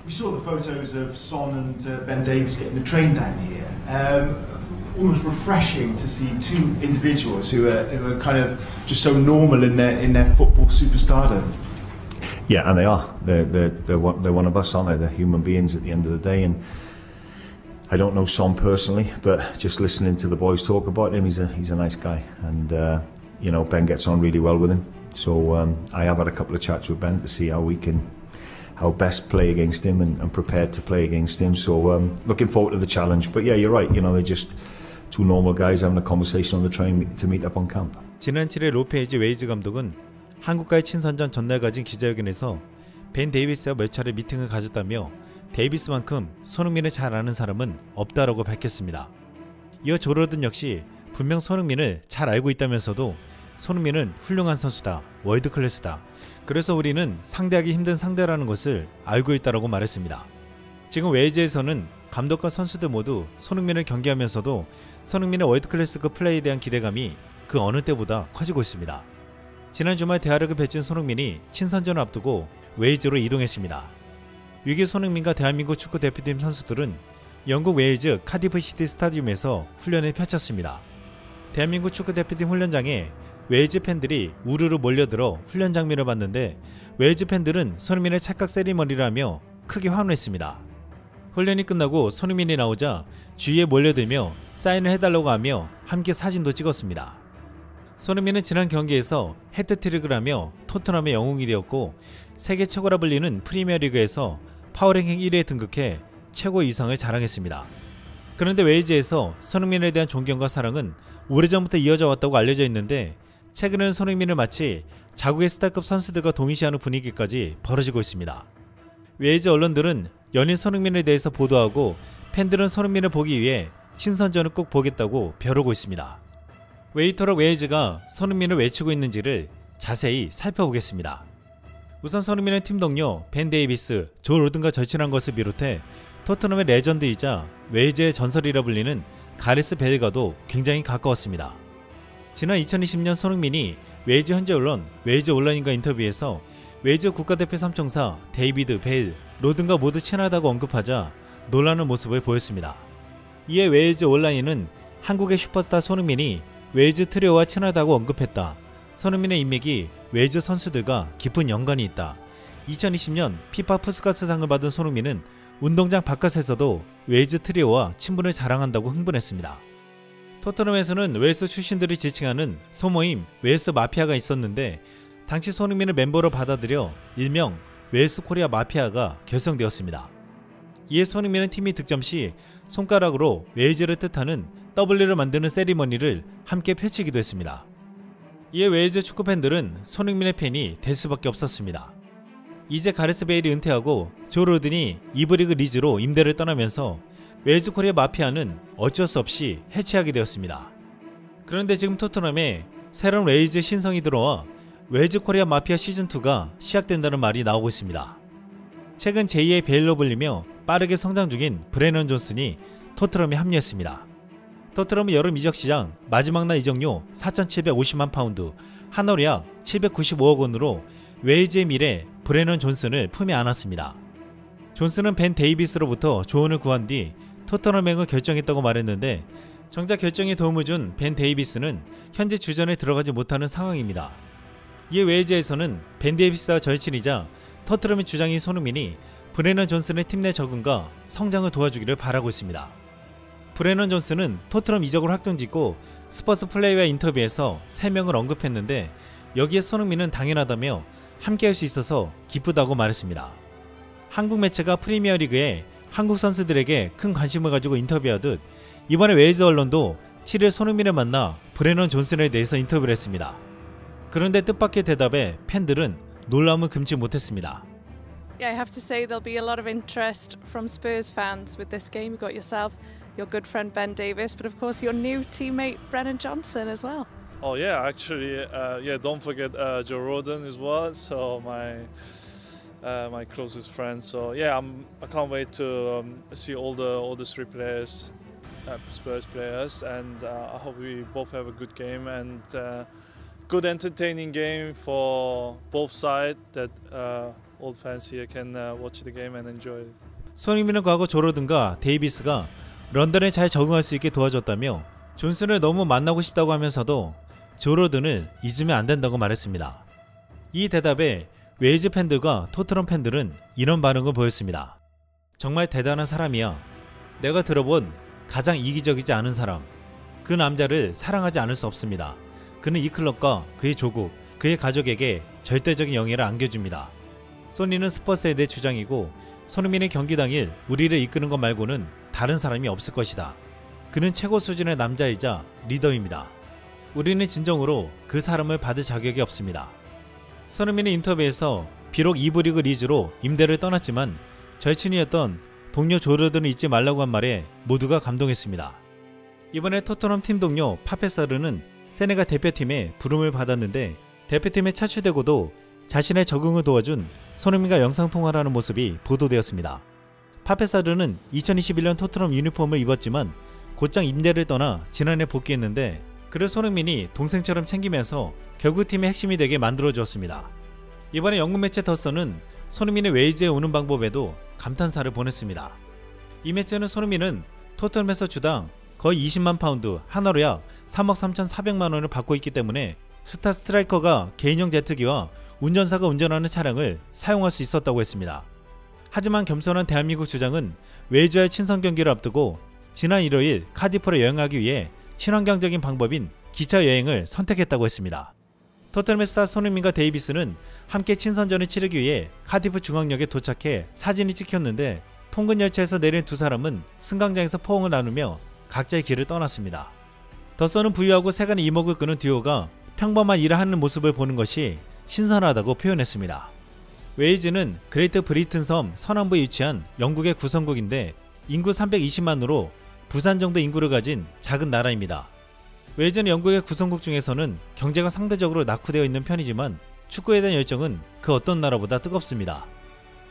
We saw the photos of Son and Ben Davies getting the train down here. Almost refreshing to see two individuals who are kind of just so normal in their football superstardom. Yeah, and they are. They're one of us, aren't they? They're human beings at the end of the day. And I don't know Son personally, but just listening to the boys talk about him, he's a nice guy, and you know, Ben gets on really well with him. So I have had a couple of chats with Ben to see how best play against him and prepared to play against him. So looking forward to the challenge. But yeah, you're right. You know, they're just two normal guys having a conversation on the train to meet up on camp. 지난 7일 로페이지 웨이즈 감독은 한국과의 친선전 전날 가진 기자회견에서 벤 데이비스와 몇 차례 미팅을 가졌다며 데이비스만큼 손흥민을 잘 아는 사람은 없다라고 밝혔습니다. 이어 조 로든 역시 분명 손흥민을 잘 알고 있다면서도 손흥민은 훌륭한 선수다, 월드 클래스다. 그래서 우리는 상대하기 힘든 상대라는 것을 알고 있다라고 말했습니다. 지금 웨이즈에서는 감독과 선수들 모두 손흥민을 경기하면서도 손흥민의 월드 클래스급 플레이에 대한 기대감이 그 어느 때보다 커지고 있습니다. 지난 주말 대화력을 펼친 손흥민이 친선전을 앞두고 웨이즈로 이동했습니다. 위기 손흥민과 대한민국 축구 대표팀 선수들은 영국 웨일즈 카디프 시티 스타디움에서 훈련을 펼쳤습니다. 대한민국 축구 대표팀 훈련장에 웨일즈 팬들이 우르르 몰려들어 훈련 장면을 봤는데 웨일즈 팬들은 손흥민의 찰칵 세리머니라며 크게 환호했습니다. 훈련이 끝나고 손흥민이 나오자 주위에 몰려들며 사인을 해달라고 하며 함께 사진도 찍었습니다. 손흥민은 지난 경기에서 해트트릭을 하며 토트넘의 영웅이 되었고 세계 최고라 불리는 프리미어리그에서 파워랭킹 1위에 등극해 최고 이상을 자랑했습니다. 그런데 웨일즈에서 손흥민에 대한 존경과 사랑은 오래전부터 이어져 왔다고 알려져 있는데 최근에는 손흥민을 마치 자국의 스타급 선수들과 동일시하는 분위기까지 벌어지고 있습니다. 웨일즈 언론들은 연인 손흥민에 대해서 보도하고 팬들은 손흥민을 보기 위해 친선전을 꼭 보겠다고 벼르고 있습니다. 왜 이토록 웨일즈가 손흥민을 외치고 있는지를 자세히 살펴보겠습니다. 우선 손흥민의 팀 동료 벤 데이비스, 조 로든과 절친한 것을 비롯해 토트넘의 레전드이자 웨일즈의 전설이라 불리는 가레스 베일과도 굉장히 가까웠습니다. 지난 2020년 손흥민이 웨일즈 현지 언론 웨일즈 온라인과 인터뷰에서 웨일즈 국가대표 삼총사 데이비드, 베일, 로든과 모두 친하다고 언급하자 놀라는 모습을 보였습니다. 이에 웨일즈 온라인은 한국의 슈퍼스타 손흥민이 웨일즈 트리오와 친하다고 언급했다. 손흥민의 인맥이 웨일즈 선수들과 깊은 연관이 있다. 2020년 피파 푸스카스상을 받은 손흥민은 운동장 바깥에서도 웨일즈 트리오와 친분을 자랑한다고 흥분했습니다. 토트넘에서는 웨일스 출신들이 지칭하는 소모임 웨일스 마피아가 있었는데 당시 손흥민을 멤버로 받아들여 일명 웨일스 코리아 마피아가 결성되었습니다. 이에 손흥민은 팀이 득점 시 손가락으로 웨일즈를 뜻하는 W를 만드는 세리머니를 함께 펼치기도 했습니다. 이에 웨일즈 축구팬들은 손흥민의 팬이 될 수밖에 없었습니다. 이제 가레스 베일이 은퇴하고 조 로든이 이브리그 리즈로 임대를 떠나면서 웨일즈 코리아 마피아는 어쩔 수 없이 해체하게 되었습니다. 그런데 지금 토트넘에 새로운 웨일즈 신성이 들어와 웨일즈 코리아 마피아 시즌2가 시작된다는 말이 나오고 있습니다. 최근 제2의 베일로 불리며 빠르게 성장 중인 브레넌 존슨이 토트넘에 합류했습니다. 토트넘은 여름 이적 시장 마지막 날 이적료 4,750만 파운드, 한화로 약 795억 원으로 웨일즈의 미래 브레넌 존슨을 품에 안았습니다. 존슨은 벤 데이비스로부터 조언을 구한 뒤 토트넘행을 결정했다고 말했는데 정작 결정에 도움을 준 벤 데이비스는 현재 주전에 들어가지 못하는 상황입니다. 이에 웨일즈에서는 벤 데이비스와 절친이자 토트넘의 주장인 손흥민이 브레넌 존슨의 팀 내 적응과 성장을 도와주기를 바라고 있습니다. 브레넌 존슨은 토트넘 이적을 확정짓고 스퍼스 플레이와 인터뷰에서 3명을 언급했는데 여기에 손흥민은 당연하다며 함께할 수 있어서 기쁘다고 말했습니다. 한국 매체가 프리미어리그에 한국 선수들에게 큰 관심을 가지고 인터뷰하듯 이번에 웨일즈 언론도 7일 손흥민을 만나 브레넌 존슨에 대해서 인터뷰를 했습니다. 그런데 뜻밖의 대답에 팬들은 놀라움을 금치 못했습니다. Yeah, I have to say there'll be a lot of interest from Spurs fans with this game. You've got yourself, your good friend Ben Davies, but of course your new teammate Brennan Johnson as well. Oh yeah, actually, don't forget Joe Roden as well. So my closest friend. So yeah, I can't wait to see all the three players, Spurs players, and I hope we both have a good game and good entertaining game for both sides. That all fans here can watch the game and enjoy it. 손흥민은 과거 조르든과 데이비스가 런던에 잘 적응할 수 있게 도와줬다며 존슨을 너무 만나고 싶다고 하면서도 조르든을 잊으면 안 된다고 말했습니다. 이 대답에 웨일즈 팬들과 토트넘 팬들은 이런 반응을 보였습니다. 정말 대단한 사람이야. 내가 들어본 가장 이기적이지 않은 사람. 그 남자를 사랑하지 않을 수 없습니다. 그는 이 클럽과 그의 조국, 그의 가족에게 절대적인 영예를 안겨줍니다. 소니는 스퍼스에 대해 주장이고 손흥민의 경기 당일 우리를 이끄는 것 말고는 다른 사람이 없을 것이다. 그는 최고 수준의 남자이자 리더입니다. 우리는 진정으로 그 사람을 받을 자격이 없습니다. 손흥민의 인터뷰에서 비록 2부 리그 리즈로 임대를 떠났지만 절친이었던 동료 조르든을 잊지 말라고 한 말에 모두가 감동했습니다. 이번에 토트넘 팀 동료 파페사르는 세네갈 대표팀에 부름을 받았는데 대표팀에 차출되고도 자신의 적응을 도와준 손흥민과 영상통화를 하는 모습이 보도되었습니다. 파페사르는 2021년 토트넘 유니폼을 입었지만 곧장 임대를 떠나 지난해 복귀했는데 그를 손흥민이 동생처럼 챙기면서 결국 팀의 핵심이 되게 만들어주었습니다. 이번에 영국 매체 더선은 손흥민의 웨일즈에 오는 방법에도 감탄사를 보냈습니다. 이 매체는 손흥민은 토트넘에서 주당 거의 20만 파운드, 하나로 약 3억 3,400만 원을 받고 있기 때문에 스타 스트라이커가 개인형 제트기와 운전사가 운전하는 차량을 사용할 수 있었다고 했습니다. 하지만 겸손한 대한민국 주장은 웨일즈와의 친선 경기를 앞두고 지난 일요일 카디프로 여행하기 위해 친환경적인 방법인 기차 여행을 선택했다고 했습니다. 토트넘의 스타 손흥민과 데이비스는 함께 친선전을 치르기 위해 카디프 중앙역에 도착해 사진이 찍혔는데 통근 열차에서 내린 두 사람은 승강장에서 포옹을 나누며 각자의 길을 떠났습니다. 더선은 부유하고 세간의 이목을 끄는 듀오가 평범한 일을 하는 모습을 보는 것이 신선하다고 표현했습니다. 웨일즈는 그레이트 브리튼 섬 서남부에 위치한 영국의 구성국인데 인구 320만으로 부산 정도 인구를 가진 작은 나라입니다. 웨일즈는 영국의 구성국 중에서는 경제가 상대적으로 낙후되어 있는 편이지만 축구에 대한 열정은 그 어떤 나라보다 뜨겁습니다.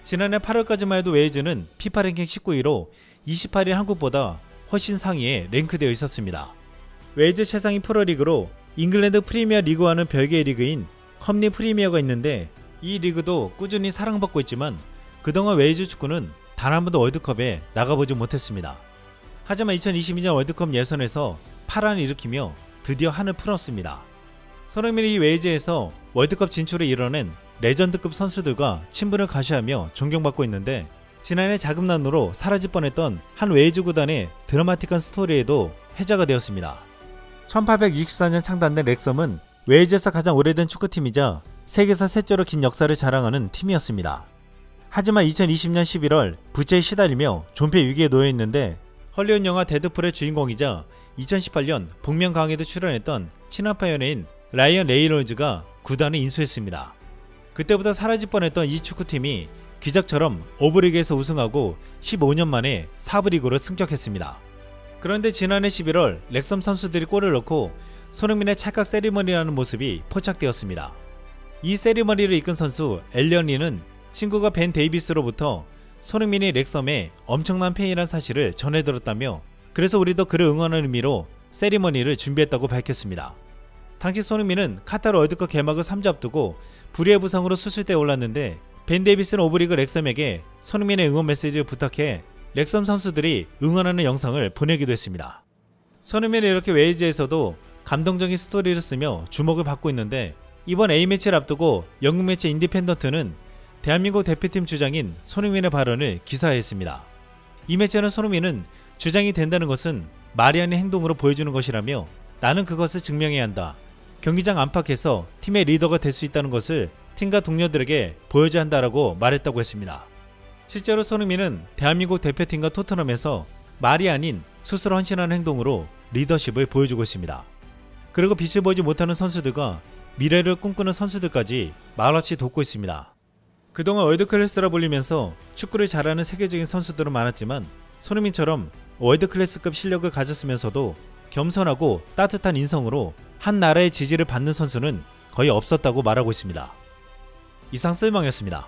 지난해 8월까지만 해도 웨일즈는 피파 랭킹 19위로 28위 한국보다 훨씬 상위에 랭크되어 있었습니다. 웨일즈 최상위 프로리그로 잉글랜드 프리미어 리그와는 별개의 리그인 컴리 프리미어가 있는데 이 리그도 꾸준히 사랑받고 있지만 그동안 웨일즈 축구는 단 한 번도 월드컵에 나가보지 못했습니다. 하지만 2022년 월드컵 예선에서 파란을 일으키며 드디어 한을 풀었습니다. 손흥민이 이 웨일즈에서 월드컵 진출을 이뤄낸 레전드급 선수들과 친분을 가시하며 존경받고 있는데 지난해 자금난으로 사라질 뻔했던 한 웨일즈 구단의 드라마틱한 스토리에도 회자가 되었습니다. 1864년 창단된 렉섬은 웨일즈에서 가장 오래된 축구팀이자 세계에서 셋째로 긴 역사를 자랑하는 팀이었습니다. 하지만 2020년 11월 부채에 시달리며 존폐 위기에 놓여있는데 헐리우드 영화 데드풀의 주인공이자 2018년 복면 가왕에도 출연했던 친한파 연예인 라이언 레이놀즈가 구단을 인수했습니다. 그때부터 사라질 뻔했던 이 축구팀이 기적처럼 오브리그에서 우승하고 15년 만에 4부 리그로 승격했습니다. 그런데 지난해 11월 렉섬 선수들이 골을 넣고 손흥민의 찰칵 세리머니라는 모습이 포착되었습니다. 이 세리머니를 이끈 선수 엘리언 리는 친구가 벤 데이비스로부터 손흥민이 렉섬의 엄청난 팬이란 사실을 전해들었다며 그래서 우리도 그를 응원하는 의미로 세리머니를 준비했다고 밝혔습니다. 당시 손흥민은 카타르 월드컵 개막을 3주 앞두고 불의의 부상으로 수술대에 올랐는데 벤 데이비스는 오브리그 렉섬에게 손흥민의 응원 메시지를 부탁해 렉섬 선수들이 응원하는 영상을 보내기도 했습니다. 손흥민은 이렇게 웨일즈에서도 감동적인 스토리를 쓰며 주목을 받고 있는데 이번 A매치를 앞두고 영국 매체 인디펜던트는 대한민국 대표팀 주장인 손흥민의 발언을 기사화했습니다. 이 매체는 손흥민은 주장이 된다는 것은 말이 아닌 행동으로 보여주는 것이라며 나는 그것을 증명해야 한다. 경기장 안팎에서 팀의 리더가 될 수 있다는 것을 팀과 동료들에게 보여줘야 한다라고 말했다고 했습니다. 실제로 손흥민은 대한민국 대표팀과 토트넘에서 말이 아닌 스스로 헌신하는 행동으로 리더십을 보여주고 있습니다. 그리고 빛을 보지 못하는 선수들과 미래를 꿈꾸는 선수들까지 말없이 돕고 있습니다. 그동안 월드클래스라 불리면서 축구를 잘하는 세계적인 선수들은 많았지만 손흥민처럼 월드클래스급 실력을 가졌으면서도 겸손하고 따뜻한 인성으로 한 나라의 지지를 받는 선수는 거의 없었다고 말하고 있습니다. 이상 쓸멍이었습니다.